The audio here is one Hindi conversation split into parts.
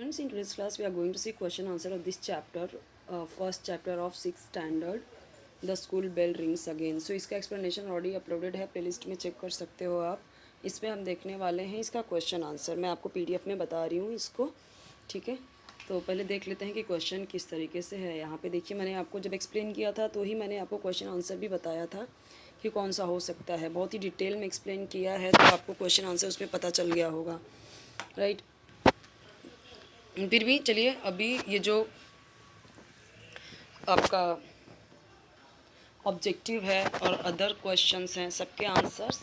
Students, in today's class, we are going to see question answer of this chapter, first chapter of sixth standard, the school bell rings again. So इसका explanation already uploaded है, playlist में check कर सकते हो आप. इसमें हम देखने वाले हैं इसका question answer. मैं आपको PDF में बता रही हूँ इसको, ठीक है. तो पहले देख लेते हैं कि क्वेश्चन किस तरीके से है. यहाँ पे देखिए, मैंने आपको जब एक्सप्लेन किया था तो ही मैंने आपको क्वेश्चन आंसर भी बताया था कि कौन सा हो सकता है. बहुत ही डिटेल में एक्सप्लेन किया है तो आपको क्वेश्चन आंसर उसमें पता चल गया होगा, राइट. फिर भी चलिए, अभी ये जो आपका ऑब्जेक्टिव है और अदर क्वेश्चंस हैं, सबके आंसर्स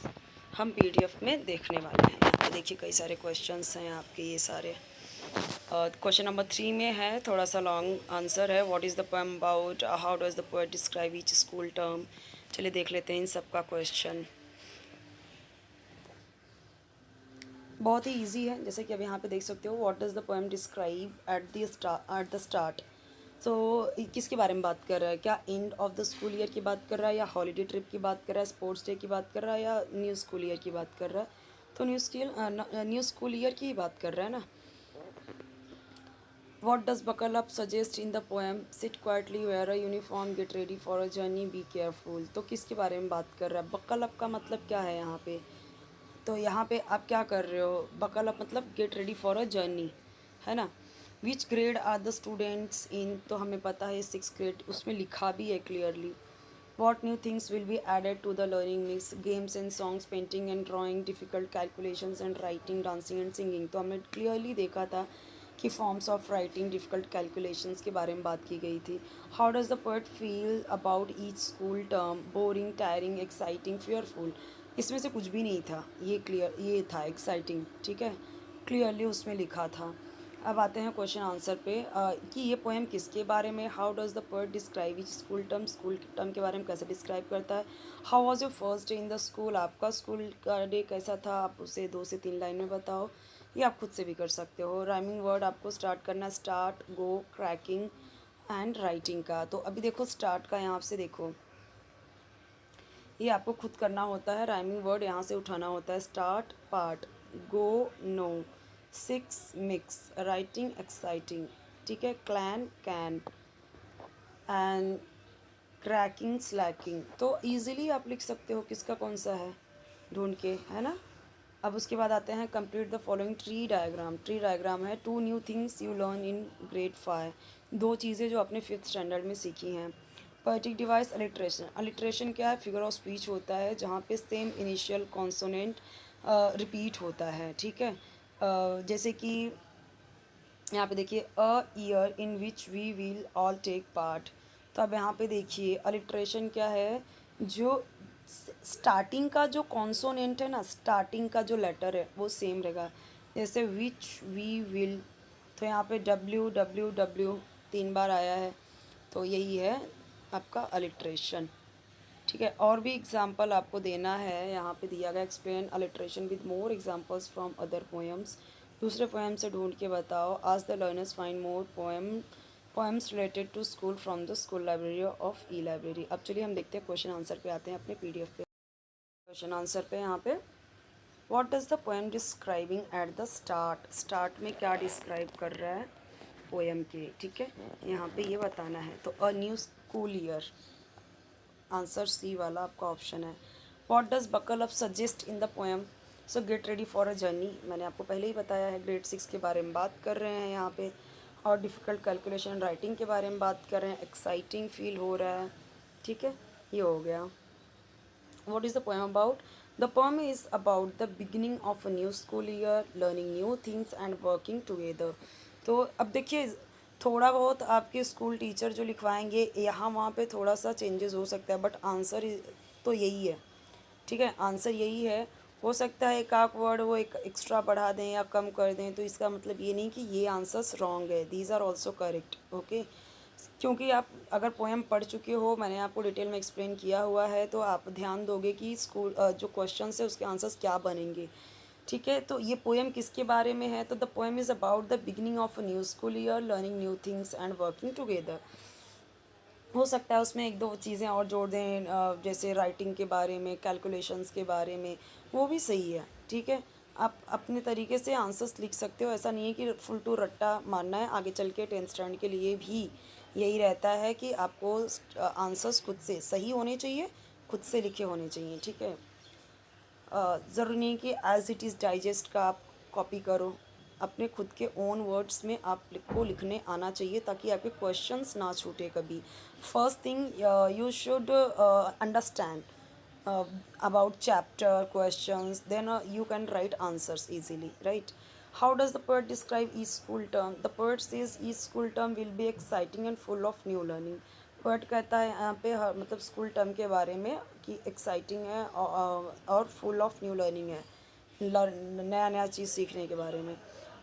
हम पीडीएफ में देखने वाले हैं. यहाँ पे देखिए कई सारे क्वेश्चंस हैं आपके, ये सारे. क्वेश्चन नंबर 3 में है, थोड़ा सा लॉन्ग आंसर है. What is the poem about, how does the poet describe each school term. चलिए देख लेते हैं इन सब का क्वेश्चन. बहुत ही इजी है, जैसे कि अब यहाँ पे देख सकते हो. What does the poem describe at the start. तो किसके बारे में बात कर रहा है? क्या end of the school year की बात कर रहा है, या हॉलीडे ट्रिप की बात कर रहा है, स्पोर्ट्स डे की बात कर रहा है, या न्यू स्कूल ईयर की बात कर रहा है? तो न्यू स्कूल ईयर की बात कर रहा है ना. What does buckle up suggest in the poem? Sit quietly, wear a uniform, get ready for a journey, be careful. तो किसके बारे में बात कर रहा है? buckle up का मतलब क्या है यहाँ पे? तो यहाँ पे आप क्या कर रहे हो? buckle up मतलब get ready for a journey, है ना. Which grade are the students in? तो हमें पता है 6th grade, उसमें लिखा भी है clearly. What new things will be added to the learning mix? Games and songs, painting and drawing, difficult calculations and writing, dancing and singing. तो हमने clearly देखा था कि forms of writing, difficult calculations के बारे में बात की गई थी. How does the poet feel about each school term? Boring, tiring, exciting, fearful. इसमें से कुछ भी नहीं था, ये था एक्साइटिंग, ठीक है, क्लियरली उसमें लिखा था. अब आते हैं क्वेश्चन आंसर पे कि ये पोएम किसके बारे में. How does the poet describe each school term के बारे में कैसे डिस्क्राइब करता है. How was your first day in the school, आपका स्कूल का डे कैसा था, आप उसे 2 से 3 लाइन में बताओ. ये आप खुद से भी कर सकते हो. राइमिंग वर्ड आपको स्टार्ट करना, start, go, cracking and writing का. तो अभी देखो स्टार्ट का, यहाँ से देखो, ये आपको खुद करना होता है. राइमिंग वर्ड यहाँ से उठाना होता है. Start, part, go, no, 6 mix, writing, exciting, ठीक है, clan, can and cracking, Slaking. तो ईजिली आप लिख सकते हो किसका कौन सा है ढूंढ के, है ना. अब उसके बाद आते हैं complete the following tree diagram. Tree diagram है 2 new things you learn in grade 5. 2 चीज़ें जो आपने 5th स्टैंडर्ड में सीखी हैं. Poetic device, alliteration. अलिट्रेशन क्या है? फिगर ऑफ स्पीच होता है जहाँ पे सेम इनिशियल कॉन्सोनेंट रिपीट होता है, ठीक है. जैसे कि यहाँ पे देखिए, a year in which we will all take part. तो अब यहाँ पे देखिए अलिट्रेशन क्या है, जो स्टार्टिंग का जो कॉन्सोनेंट है ना, स्टार्टिंग का जो लेटर है वो सेम रहेगा. जैसे विच, वी, विल, तो यहाँ पे डब्ल्यू, डब्ल्यू, डब्ल्यू 3 बार आया है. तो यही है आपका अलिट्रेशन, ठीक है. और भी एग्जाम्पल आपको देना है, यहाँ पे दिया गया. Explain alliteration with more examples from other poems. दूसरे पोएम से ढूंढ के बताओ. आज the learners find more poems related to school from the school library of e library. अब चलिए हम देखते हैं क्वेश्चन आंसर पे आते हैं अपने पीडीएफ पे. क्वेश्चन आंसर पे यहाँ पे, what does the poem describing at the start. Start में क्या डिस्क्राइब कर रहा है पोएम के, ठीक है, यहाँ पे ये बताना है. तो a new school year, answer C वाला आपका ऑप्शन है. What does buckle up suggest in the poem. So get ready for a journey, मैंने आपको पहले ही बताया है. ग्रेड 6 के बारे में बात कर रहे हैं यहाँ पे. और डिफ़िकल्ट कैलकुलेशन, राइटिंग के बारे में बात कर रहे हैं. एक्साइटिंग फील हो रहा है, ठीक है, ये हो गया. What is the poem about? The poem is about the beginning of a new school year, learning new things and working together. तो अब देखिए, थोड़ा बहुत आपके स्कूल टीचर जो लिखवाएंगे यहाँ वहाँ पे थोड़ा सा चेंजेस हो सकता है, बट आंसर तो यही है, ठीक है. आंसर यही है. हो सकता है एक आध वर्ड वो एक एक्स्ट्रा बढ़ा दें या कम कर दें, तो इसका मतलब ये नहीं कि ये आंसर्स रॉन्ग है. These are also correct, okay. क्योंकि आप अगर पोएम पढ़ चुके हो, मैंने आपको डिटेल में एक्सप्लेन किया हुआ है, तो आप ध्यान दोगे कि स्कूल जो क्वेश्चन है उसके आंसर्स क्या बनेंगे, ठीक है. तो ये पोएम किसके बारे में है? तो the poem is about the beginning of a new school year, learning new things and working together. हो सकता है उसमें 1-2 चीज़ें और जोड़ दें, जैसे राइटिंग के बारे में, कैलकुलेशंस के बारे में, वो भी सही है, ठीक है. आप अपने तरीके से आंसर्स लिख सकते हो, ऐसा नहीं है कि फुल टू रट्टा मारना है। आगे चल के 10th स्टैंडर्ड के लिए भी यही रहता है कि आपको आंसर्स खुद से सही होने चाहिए, खुद से लिखे होने चाहिए, ठीक है। ज़रूरी नहीं कि एज़ इट इज़ डाइजेस्ट का आप कॉपी करो, अपने खुद के ओन वर्ड्स में आपको लिखने आना चाहिए ताकि आपके क्वेश्चंस ना छूटे कभी। First thing you should understand about chapter questions, then you can write answers easily, right? How does the poet describe each school term? The poet says each school term will be exciting and full of new learning. Poet कहता है यहाँ पे मतलब स्कूल टर्म के बारे में कि एक्साइटिंग है और फुल ऑफ न्यू लर्निंग है, नया नया चीज़ सीखने के बारे में।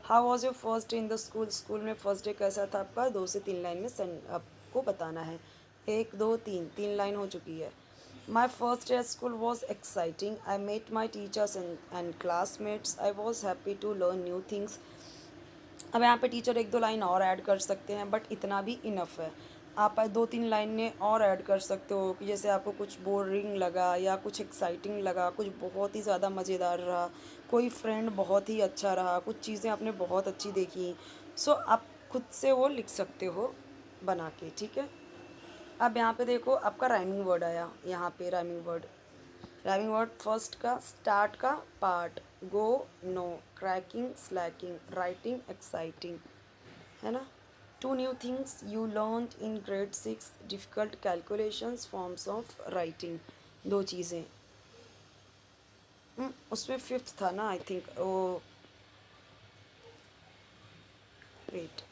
How was your first day in the school? School में फर्स्ट डे कैसा था आपका? 2 से 3 लाइन में सेंड आपको बताना है। 1 2 3 3 लाइन हो चुकी है। My first day at school was exciting. I met my teachers and classmates. I was happy to learn new things. अब यहाँ पे टीचर 1 2 लाइन और ऐड कर सकते हैं, बट इतना भी इनफ है। आप 2 3 लाइनें और ऐड कर सकते हो कि जैसे आपको कुछ बोरिंग लगा या कुछ एक्साइटिंग लगा, कुछ बहुत ही ज़्यादा मज़ेदार रहा, कोई फ्रेंड बहुत ही अच्छा रहा, कुछ चीज़ें आपने बहुत अच्छी देखी। सो आप खुद से वो लिख सकते हो बना के, ठीक है। अब यहाँ पे देखो आपका राइमिंग वर्ड आया, यहाँ पे राइमिंग वर्ड फर्स्ट का स्टार्ट का part, go no, cracking slacking, writing exciting, है ना। 2 new things you learn in grade 6, difficult calculations, forms of writing, 2 चीज़ें। उसमें 5th था ना आई थिंक, ओ वेट,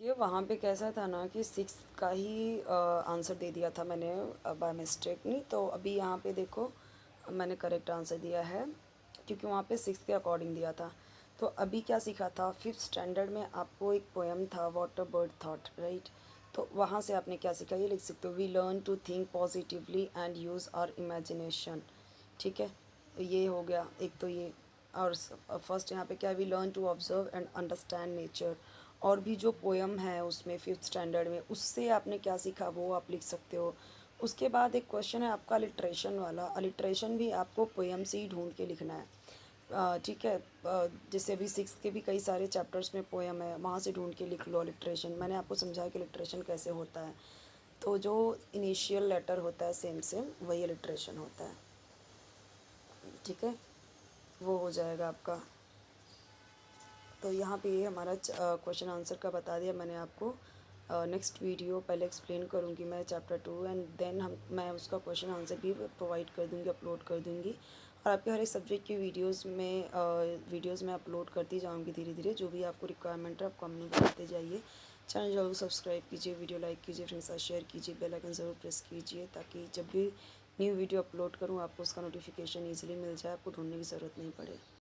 ये वहाँ पे कैसा था ना कि 6 का ही आंसर दे दिया था मैंने बाय मिस्टेक नहीं, तो अभी यहाँ पे देखो मैंने करेक्ट आंसर दिया है क्योंकि वहाँ पे 6 के अकॉर्डिंग दिया था। तो अभी क्या सीखा था? 5th स्टैंडर्ड में आपको एक पोएम था what a bird thought, right? तो वहाँ से आपने क्या सीखा ये लिख सकते हो, we learn to think positively and use our imagination, ठीक है। ये हो गया एक तो ये। और फर्स्ट यहाँ पे क्या है, we learn to observe and understand nature. और भी जो पोएम है उसमें 5th स्टैंडर्ड में, उससे आपने क्या सीखा वो आप लिख सकते हो। उसके बाद एक क्वेश्चन है आपका अलिट्रेशन वाला, अलिट्रेशन भी आपको पोएम से ही ढूंढ के लिखना है, ठीक है। जैसे अभी 6 के भी कई सारे चैप्टर्स में पोएम है, वहाँ से ढूंढ के लिख लो अलिट्रेशन। मैंने आपको समझाया कि अलिट्रेशन कैसे होता है। तो जो इनिशियल लेटर होता है सेम सेम वही अलिट्रेशन होता है, ठीक है। वो हो जाएगा आपका। तो यहाँ पे ये हमारा क्वेश्चन आंसर का बता दिया मैंने आपको। नेक्स्ट वीडियो पहले एक्सप्लेन करूँगी मैं चैप्टर 2 एंड देन मैं उसका क्वेश्चन आंसर भी प्रोवाइड कर दूँगी, अपलोड कर दूँगी। और आपके हर एक सब्जेक्ट की वीडियोज़ में अपलोड करती जाऊँगी धीरे धीरे। जो भी आपको रिक्वायरमेंट है आप कमेंट करते जाइए। चैनल जरूर सब्सक्राइब कीजिए, वीडियो लाइक कीजिए, फ्रेंड्स के साथ शेयर कीजिए, बेल आइकन ज़रूर प्रेस कीजिए ताकि जब भी न्यू वीडियो अपलोड करूँ आपको उसका नोटिफिकेशन ईजिली मिल जाए, आपको ढूंढने की ज़रूरत नहीं पड़े।